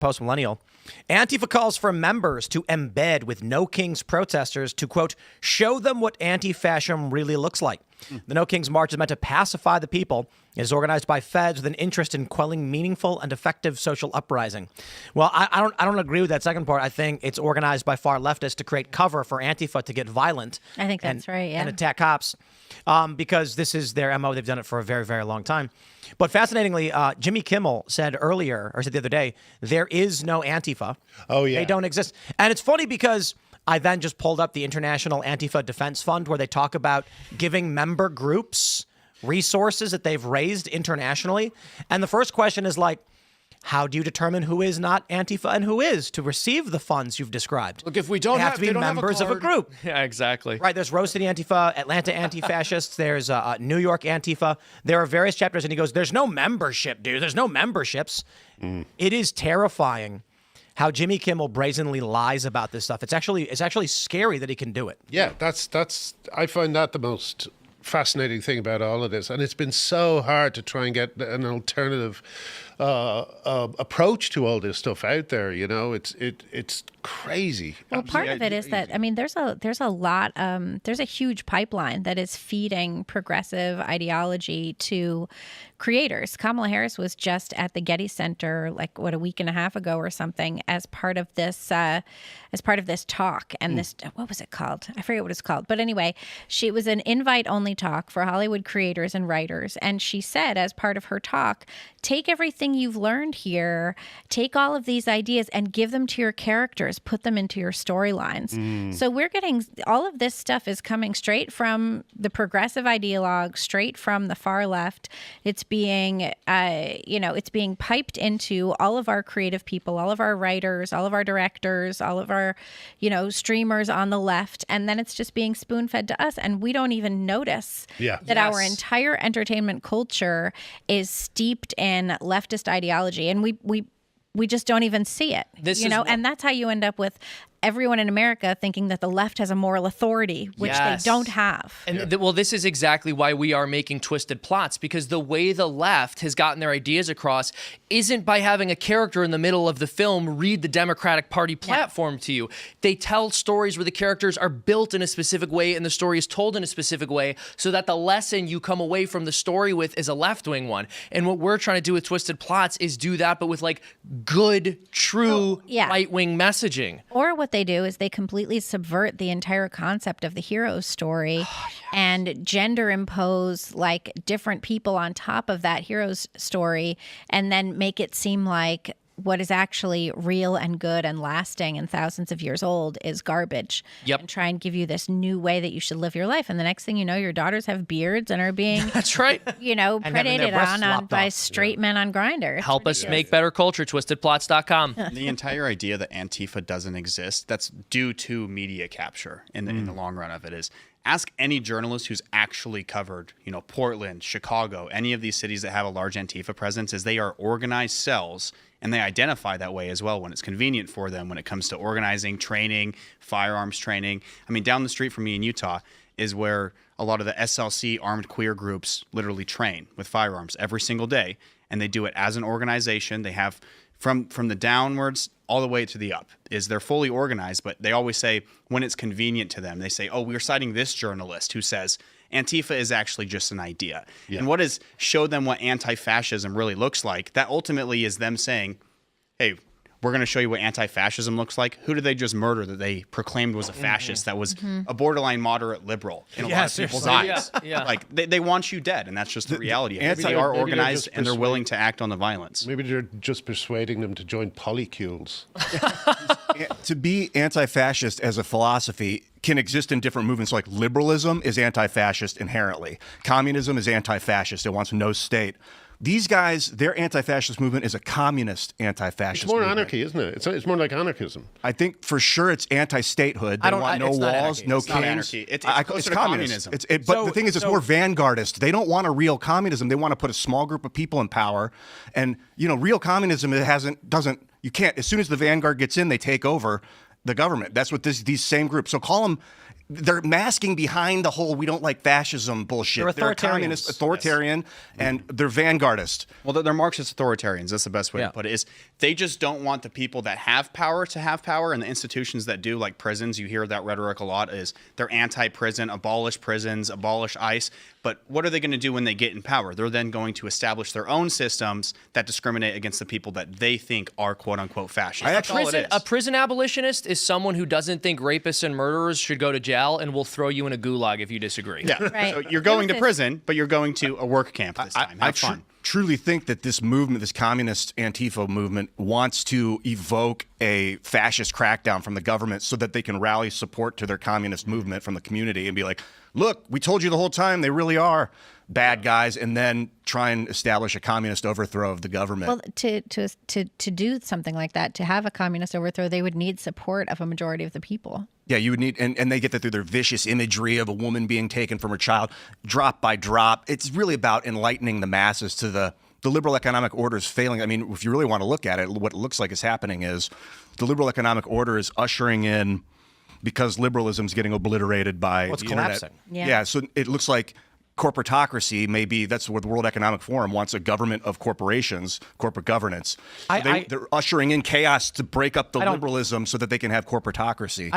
post-millennial. Antifa calls for members to embed with No Kings protesters to, quote, show them what anti-fascism really looks like. The No Kings March is meant to pacify the people. It is organized by feds with an interest in quelling meaningful and effective social uprising. Well, I don't agree with that second part. I think it's organized by far leftists to create cover for Antifa to get violent. I think that's right, yeah. And attack cops because this is their MO. They've done it for a very, very long time. But fascinatingly, Jimmy Kimmel said earlier, or said the other day, there is no Antifa. Oh, yeah. They don't exist. And it's funny because I then just pulled up the International Antifa Defense Fund where they talk about giving member groups resources that they've raised internationally. And the first question is like, how do you determine who is not Antifa and who is to receive the funds you've described? Look, if we don't have to be members of a group. Yeah, exactly. Right. There's Rose City Antifa, Atlanta Anti-Fascists. There's New York Antifa. There are various chapters. And he goes, there's no membership, dude. There's no memberships. It is terrifying how Jimmy Kimmel brazenly lies about this stuff. It's actually scary that he can do it. Yeah, that's I find that the most fascinating thing about all of this. And it's been so hard to try and get an alternative approach to all this stuff out there. You know, it's crazy. Well, part of it is that, I mean, there's a lot, there's a huge pipeline that is feeding progressive ideology to creators. Kamala Harris was just at the Getty Center, like a week and a half ago or something, as part of this talk. And this, what was it called? I forget what it's called. But anyway, it was an invite-only talk for Hollywood creators and writers. And she said, as part of her talk, take everything you've learned here, take all of these ideas and give them to your characters, put them into your storylines. So we're getting, all of this stuff is coming straight from the progressive ideologue, straight from the far left. It's being, it's being piped into all of our creative people, all of our writers, all of our directors, all of our, streamers on the left. And then it's just being spoon-fed to us. And we don't even notice that our entire entertainment culture is steeped in leftist ideology. And we just don't even see it, and that's how you end up with everyone in America thinking that the left has a moral authority, which they don't have. And this is exactly why we are making Twisted Plots, because the way the left has gotten their ideas across isn't by having a character in the middle of the film read the Democratic Party platform to you. They tell stories where the characters are built in a specific way and the story is told in a specific way so that the lesson you come away from the story with is a left-wing one. And what we're trying to do with Twisted Plots is do that, but with like good, true right-wing messaging. Or what they do is they completely subvert the entire concept of the hero's story and gender impose like different people on top of that hero's story and then make it seem like what is actually real and good and lasting and thousands of years old is garbage. And try and give you this new way that you should live your life. And the next thing you know, your daughters have beards and are being that's right. Predated on by straight men on Grindr. Help us make better culture, twistedplots.com. The entire idea that Antifa doesn't exist, that's due to media capture in the long run of it is. Ask any journalist who's actually covered, Portland, Chicago, any of these cities that have a large Antifa presence, is they are organized cells, and they identify that way as well when it's convenient for them when it comes to organizing, training, firearms training. I mean, down the street from me in Utah is where a lot of the SLC armed queer groups literally train with firearms every single day, and they do it as an organization. They have from the downwards all the way to the up is they're fully organized, but they always say when it's convenient to them, they say, oh, we're citing this journalist who says Antifa is actually just an idea. And what is show them what anti-fascism really looks like, that ultimately is them saying, hey, we're going to show you what anti-fascism looks like. Who did they just murder that they proclaimed was a fascist that was a borderline moderate liberal in a lot of people's eyes? Like, they want you dead, and that's just the reality. They are organized, and they're willing to act on the violence. Maybe they're just persuading them to join polycules. To be anti-fascist as a philosophy can exist in different movements. Like liberalism is anti-fascist inherently. Communism is anti-fascist. It wants no state. These guys, their anti-fascist movement is a communist anti-fascist It's more movement. anarchy, isn't it? It's more like anarchism. I think for sure it's anti-statehood. They want no walls, no kings. It's communism. communism. But the thing is, it's more vanguardist. They don't want a real communism. They want to put a small group of people in power. And, real communism, you can't, as soon as the vanguard gets in, they take over the government. That's what these same groups. So call them they're masking behind the whole "we don't like fascism" bullshit. They're a communist, authoritarian, and they're vanguardist. Well, they're Marxist authoritarians. That's the best way Yeah. to put it. Is they just don't want the people that have power to have power, and the institutions that do, like prisons. You hear that rhetoric a lot. Is they're anti-prison, abolish prisons, abolish ICE. But what are they going to do when they get in power? They're then going to establish their own systems that discriminate against the people that they think are "quote unquote" fascist. That's all it is. A prison abolitionist is someone who doesn't think rapists and murderers should go to jail and will throw you in a gulag if you disagree. Yeah. Right. So you're going to prison, but you're going to a work camp this time. Have fun. Truly think that this movement, this communist Antifa movement, wants to evoke a fascist crackdown from the government so that they can rally support to their communist movement from the community and be like, look, we told you the whole time they really are bad guys, and then try and establish a communist overthrow of the government. Well, to do something like that, to have a communist overthrow, they would need support of a majority of the people. Yeah, you would need, and they get that through their vicious imagery of a woman being taken from her child, drop by drop. It's really about enlightening the masses to the liberal economic order is failing. I mean, if you really want to look at it, what it looks like is happening is the liberal economic order is ushering in, because liberalism is getting obliterated by Well, it's the internet. collapsing. Yeah. So it looks like corporatocracy, maybe that's what the World Economic Forum wants, a government of corporations, corporate governance. They're ushering in chaos to break up the liberalism so that they can have corporatocracy.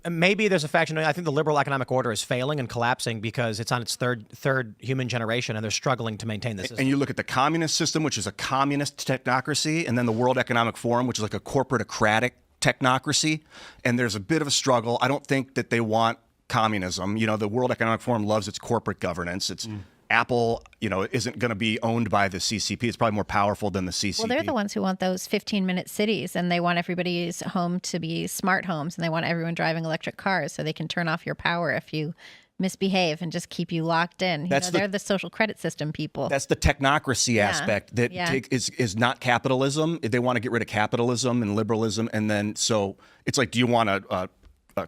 Maybe there's a faction. I think the liberal economic order is failing and collapsing because it's on its third human generation, and they're struggling to maintain this system. And you look at the communist system, which is a communist technocracy, and then the World Economic Forum, which is like a corporatocratic technocracy, and there's a bit of a struggle. I don't think that they want communism. You know, the World Economic Forum loves its corporate governance. It's Apple, isn't going to be owned by the CCP. It's probably more powerful than the CCP. Well, they're the ones who want those 15-minute cities, and they want everybody's home to be smart homes, and they want everyone driving electric cars so they can turn off your power if you misbehave and just keep you locked in. They're the social credit system people. That's the technocracy aspect that is not capitalism. They want to get rid of capitalism and liberalism, and then so it's like, do you want a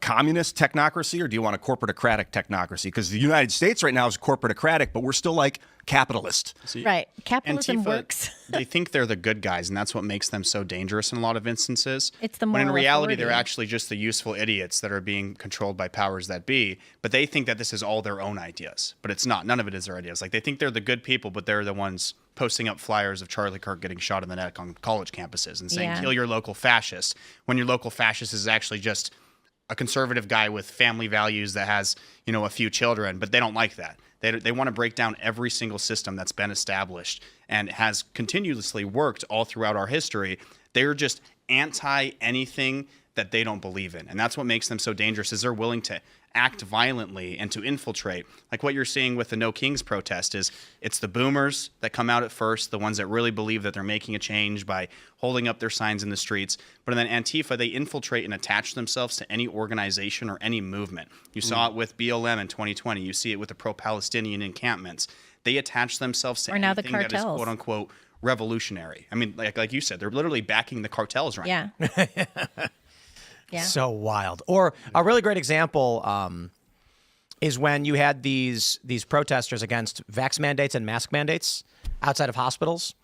communist technocracy or do you want a corporatocratic technocracy? Because the United States right now is corporatocratic, but we're still like capitalist. Right. Capitalism Antifa, works. They think they're the good guys, and that's what makes them so dangerous in a lot of instances. It's the when in moral reality, authority. they're actually just the useful idiots that are being controlled by powers that be. But they think that this is all their own ideas. But it's not. None of it is their ideas. Like, they think they're the good people, but they're the ones posting up flyers of Charlie Kirk getting shot in the neck on college campuses and saying, kill your local fascist, when your local fascist is actually just a conservative guy with family values that has, a few children, but they don't like that. They want to break down every single system that's been established and has continuously worked all throughout our history. They're just anti anything that they don't believe in. And that's what makes them so dangerous, is they're willing to act violently and to infiltrate. Like what you're seeing with the No Kings protest is it's the boomers that come out at first, the ones that really believe that they're making a change by holding up their signs in the streets. But then Antifa, they infiltrate and attach themselves to any organization or any movement. You saw it with BLM in 2020. You see it with the pro-Palestinian encampments. They attach themselves to now the anything that is cartels. quote unquote revolutionary. I mean, like you said, they're literally backing the cartels right now. Yeah. So wild. Or a really great example is when you had these protesters against vax mandates and mask mandates outside of hospitals,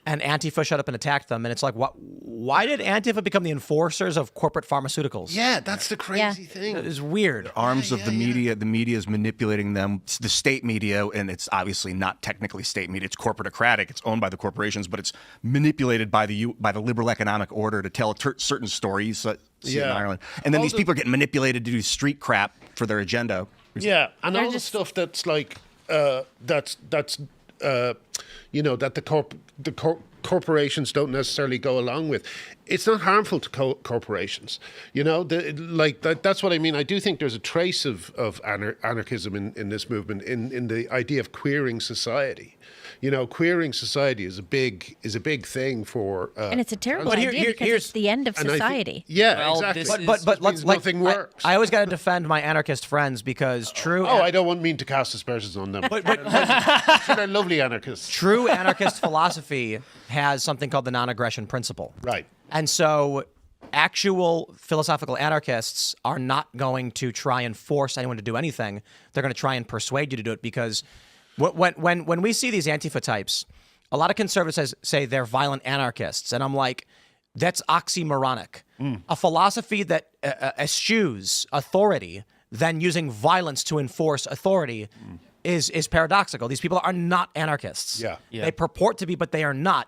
and Antifa showed up and attacked them. And it's like, why did Antifa become the enforcers of corporate pharmaceuticals? Yeah, that's the crazy thing. It's weird. Arms of the media. The media is manipulating them. It's the state media, and it's obviously not technically state media. It's corporatocratic. It's owned by the corporations, but it's manipulated by the liberal economic order to tell certain stories. In Ireland, and then these people are getting manipulated to do street crap for their agenda. Yeah, and They're all the just- stuff that's like that the corporations don't necessarily go along with. It's not harmful to corporations, that's what I mean. I do think there's a trace of anarchism in this movement, in the idea of queering society. Queering society is a big thing for. And it's a terrible But idea because here's- it's the end of and I think- society. Yeah, Well, exactly. this But means nothing works. I always got to defend my anarchist friends because I don't mean to cast aspersions on them. But they're lovely anarchists. true anarchist philosophy has something called the non-aggression principle. Right. And so actual philosophical anarchists are not going to try and force anyone to do anything. They're going to try and persuade you to do it, because when we see these Antifa types, a lot of conservatives say they're violent anarchists. And I'm like, that's oxymoronic. A philosophy that eschews authority than using violence to enforce authority is paradoxical. These people are not anarchists. Yeah. They purport to be, but they are not.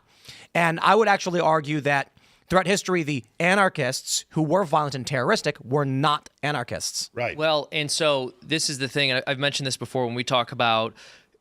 And I would actually argue that throughout history, the anarchists who were violent and terroristic were not anarchists. Right. Well, and so this is the thing. I've mentioned this before when we talk about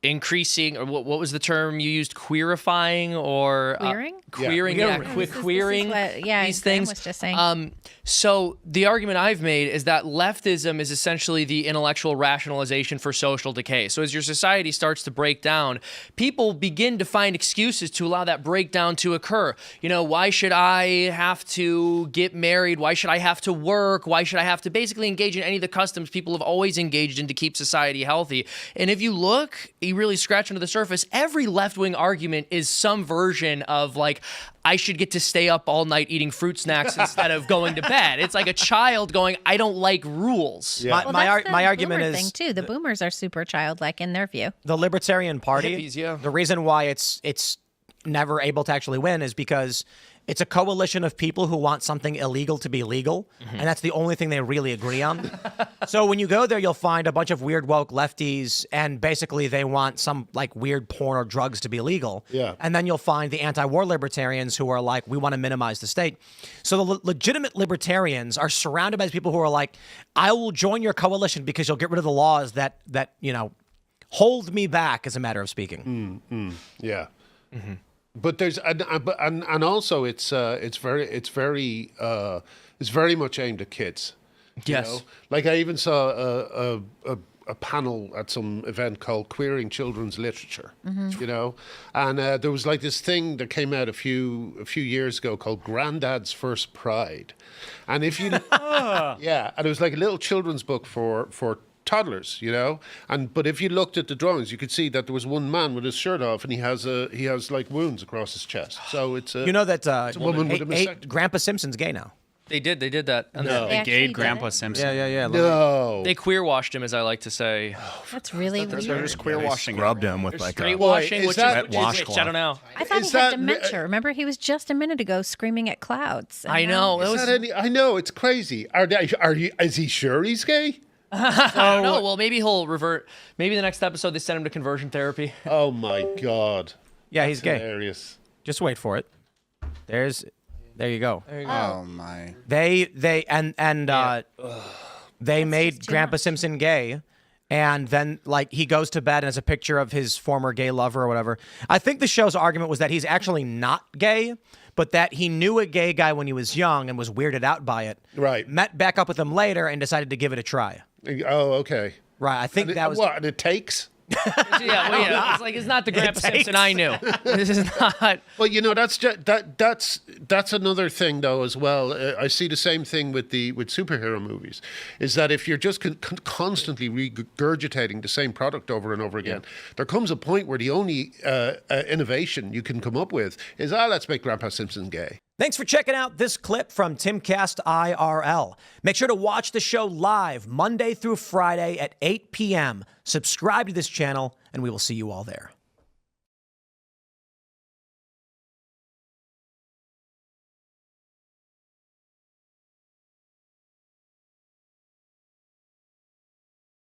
increasing, or what was the term you used? Queerifying or Queering? Queering, Yeah. yeah, This is queering. what, these Graham things. was just saying. So the argument I've made is that leftism is essentially the intellectual rationalization for social decay. So as your society starts to break down, people begin to find excuses to allow that breakdown to occur. You know, why should I have to get married? Why should I have to work? Why should I have to basically engage in any of the customs people have always engaged in to keep society healthy? And if you look, you really scratch under the surface, every left-wing argument is some version of like, I should get to stay up all night eating fruit snacks instead of going to bed. It's like a child going, I don't like rules. Yeah. Well, My that's the argument boomer is thing too. The boomers are super childlike in their view. the Libertarian Party. Hippies, yeah. The reason why it's never able to actually win is because it's a coalition of people who want something illegal to be legal, and that's the only thing they really agree on. So when you go there, you'll find a bunch of weird woke lefties, and basically they want some like weird porn or drugs to be illegal. Yeah. And then you'll find the anti-war libertarians who are like, we want to minimize the state. So the legitimate libertarians are surrounded by these people who are like, I will join your coalition because you'll get rid of the laws that hold me back, as a matter of speaking. Yeah. But there's and also it's very much aimed at kids. you Yes. know? Like I even saw a panel at some event called Queering Children's Literature, you know, and there was like this thing that came out a few years ago called Granddad's First Pride, and if you yeah, and it was like a little children's book for toddlers, you know, but if you looked at the drawings, you could see that there was one man with his shirt off, and he has like wounds across his chest. So it's You know that a woman with a mastectomy. Grandpa Simpson's gay now. They did that. And No. They They actually gayed did Grandpa it? Simpson. Yeah. no. They queer washed him, as I like to say. That's really They're weird. just queer washing. Rubbed him with like Straight a washing, is which that- is washcloth. I don't know. I thought Is he had that- dementia. Remember, he was just a minute ago screaming at clouds. And I now- know. It was, I know it's crazy. Is he sure he's gay? I don't know. Well, maybe he'll revert. Maybe the next episode they send him to conversion therapy. Oh my god. Yeah, he's gay. Hilarious. Just wait for it. There you go. Oh my. They made Grandpa Simpson gay, and then like he goes to bed and has a picture of his former gay lover or whatever. I think the show's argument was that he's actually not gay, but that he knew a gay guy when he was young and was weirded out by it. Right. Met back up with him later and decided to give it a try. Oh, okay. Right. I think that was what? And it takes. Yeah, it's like it's not the Grandpa Simpson I knew. This is not. Well, you know, that's another thing though as well. I see the same thing with superhero movies. Is that if you're just constantly regurgitating the same product over and over again, there comes a point where the only innovation you can come up with is let's make Grandpa Simpson gay. Thanks for checking out this clip from Timcast IRL. Make sure to watch the show live Monday through Friday at 8 p.m. Subscribe to this channel, and we will see you all there.